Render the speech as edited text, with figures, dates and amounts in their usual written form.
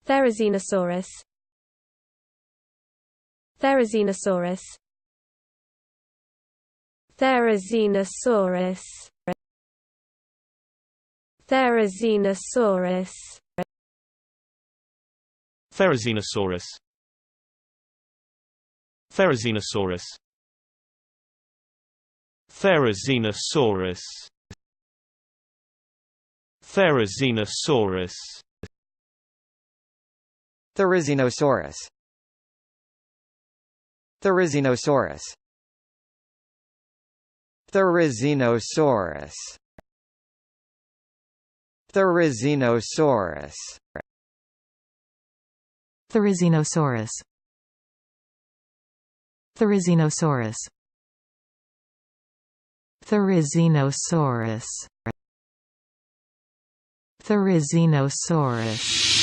Therizinosaurus. Therizinosaurus. Therizinosaurus. Therizinosaurus. Therizinosaurus. Therizinosaurus. Therizinosaurus. Therizinosaurus. Therizinosaurus. Therizinosaurus. Therizinosaurus. Therizinosaurus. Therizinosaurus. Therizinosaurus. Therizinosaurus. Therizinosaurus.